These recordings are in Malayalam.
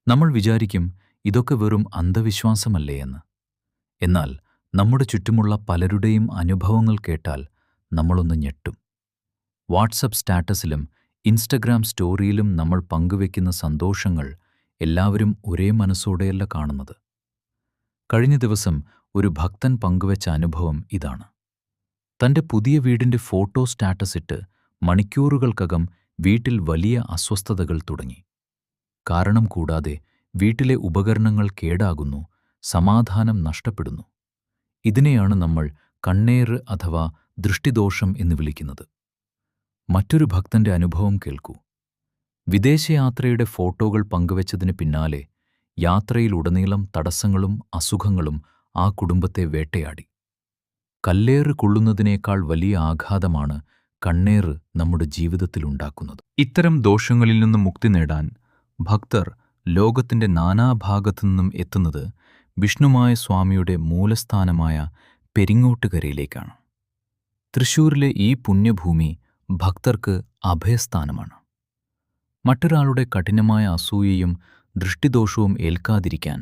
നമ്മൾ വിചാരിക്കും ഇതൊക്കെ വെറും അന്ധവിശ്വാസമല്ലേ എന്ന്. എന്നാൽ നമ്മുടെ ചുറ്റുമുള്ള പലരുടെയും അനുഭവങ്ങൾ കേട്ടാൽ നമ്മളൊന്ന് ഞെട്ടും. വാട്സപ്പ് സ്റ്റാറ്റസിലും ഇൻസ്റ്റഗ്രാം സ്റ്റോറിയിലും നമ്മൾ പങ്കുവെക്കുന്ന സന്തോഷങ്ങൾ എല്ലാവരും ഒരേ മനസ്സോടെയല്ല കാണുന്നത്. കഴിഞ്ഞ ദിവസം ഒരു ഭക്തൻ പങ്കുവെച്ച അനുഭവം ഇതാണ്. തന്റെ പുതിയ വീടിന്റെ ഫോട്ടോ സ്റ്റാറ്റസ് ഇട്ട് മണിക്കൂറുകൾക്കകം വീട്ടിൽ വലിയ അസ്വസ്ഥതകൾ തുടങ്ങി. കാരണം കൂടാതെ വീട്ടിലെ ഉപകരണങ്ങൾ കേടാകുന്നു, സമാധാനം നഷ്ടപ്പെടുന്നു. ഇതിനെയാണ് നമ്മൾ കണ്ണേറ് അഥവാ ദൃഷ്ടിദോഷം എന്ന് വിളിക്കുന്നത്. മറ്റൊരു ഭക്തന്റെ അനുഭവം കേൾക്കൂ. വിദേശയാത്രയുടെ ഫോട്ടോകൾ പങ്കുവച്ചതിന് പിന്നാലെ യാത്രയിലുടനീളം തടസ്സങ്ങളും അസുഖങ്ങളും ആ കുടുംബത്തെ വേട്ടയാടി. കല്ലേറ് കൊള്ളുന്നതിനേക്കാൾ വലിയ ആഘാതമാണ് കണ്ണേറ് നമ്മുടെ ജീവിതത്തിലുണ്ടാക്കുന്നത്. ഇത്തരം ദോഷങ്ങളിൽ നിന്നും മുക്തി നേടാൻ ഭക്തർ ലോകത്തിന്റെ നാനാഭാഗത്തുനിന്നും എത്തുന്നത് വിഷ്ണുമായ സ്വാമിയുടെ മൂലസ്ഥാനമായ പെരിങ്ങോട്ടുകരയിലേക്കാണ്. തൃശ്ശൂരിലെ ഈ പുണ്യഭൂമി ഭക്തർക്ക് അഭയസ്ഥാനമാണ്. മറ്റൊരാളുടെ കഠിനമായ അസൂയയും ദൃഷ്ടിദോഷവും ഏൽക്കാതിരിക്കാൻ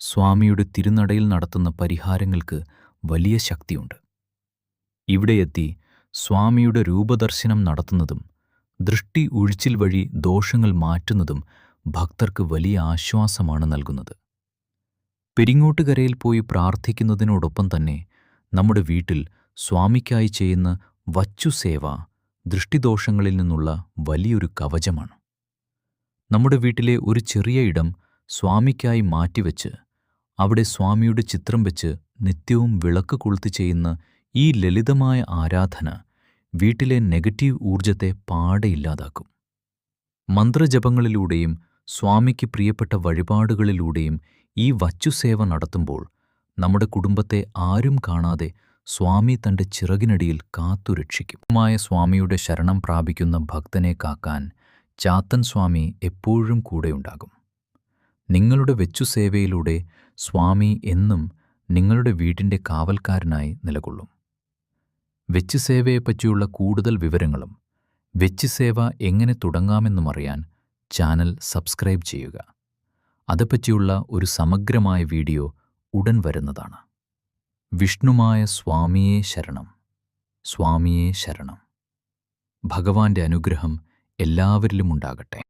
സ്വാമിയുടെ തിരുനടയിൽ നടത്തുന്ന പരിഹാരങ്ങൾക്ക് വലിയ ശക്തിയുണ്ട്. ഇവിടെയെത്തി സ്വാമിയുടെ രൂപദർശനം നടത്തുന്നതും ദൃഷ്ടി ഉഴിച്ചിൽ വഴി ദോഷങ്ങൾ മാറ്റുന്നതും ഭക്തർക്ക് വലിയ ആശ്വാസമാണ് നൽകുന്നത്. പെരിങ്ങോട്ടുകരയിൽ പോയി പ്രാർത്ഥിക്കുന്നതിനോടൊപ്പം തന്നെ നമ്മുടെ വീട്ടിൽ സ്വാമിക്കായി ചെയ്യുന്ന വച്ചുസേവ ദൃഷ്ടിദോഷങ്ങളിൽ നിന്നുള്ള വലിയൊരു കവചമാണ്. നമ്മുടെ വീട്ടിലെ ഒരു ചെറിയ ഇടം സ്വാമിക്കായി മാറ്റിവെച്ച് അവിടെ സ്വാമിയുടെ ചിത്രം വെച്ച് നിത്യവും വിളക്ക് കൊളുത്തി ചെയ്യുന്ന ഈ ലളിതമായ ആരാധന വീട്ടിലെ നെഗറ്റീവ് ഊർജത്തെ പാടെ ഇല്ലാതാക്കും. മന്ത്രജപങ്ങളിലൂടെയും സ്വാമിക്ക് പ്രിയപ്പെട്ട വഴിപാടുകളിലൂടെയും ഈ വച്ചുസേവ നടത്തുമ്പോൾ നമ്മുടെ കുടുംബത്തെ ആരും കാണാതെ സ്വാമി തന്റെ ചിറകിനടിയിൽ കാത്തുരക്ഷിക്കും. സ്വാമിയുടെ ശരണം പ്രാപിക്കുന്ന ഭക്തനെ കാക്കാൻ ചാത്തൻ സ്വാമി എപ്പോഴും കൂടെയുണ്ടാകും. നിങ്ങളുടെ വെച്ചുസേവയിലൂടെ സ്വാമി എന്നും നിങ്ങളുടെ വീടിന്റെ കാവൽക്കാരനായി നിലകൊള്ളും. വെച്ചുസേവയെപ്പറ്റിയുള്ള കൂടുതൽ വിവരങ്ങളും വെച്ചുസേവ എങ്ങനെ തുടങ്ങാമെന്നും അറിയാൻ ചാനൽ സബ്സ്ക്രൈബ് ചെയ്യുക. അതേപ്പറ്റിയുള്ള ഒരു സമഗ്രമായ വീഡിയോ ഉടൻ വരുന്നതാണ്. വിഷ്ണുമായ സ്വാമിയേ ശരണം, സ്വാമിയേ ശരണം. ഭഗവാന്റെ അനുഗ്രഹം എല്ലാവരിലും ഉണ്ടാകട്ടെ.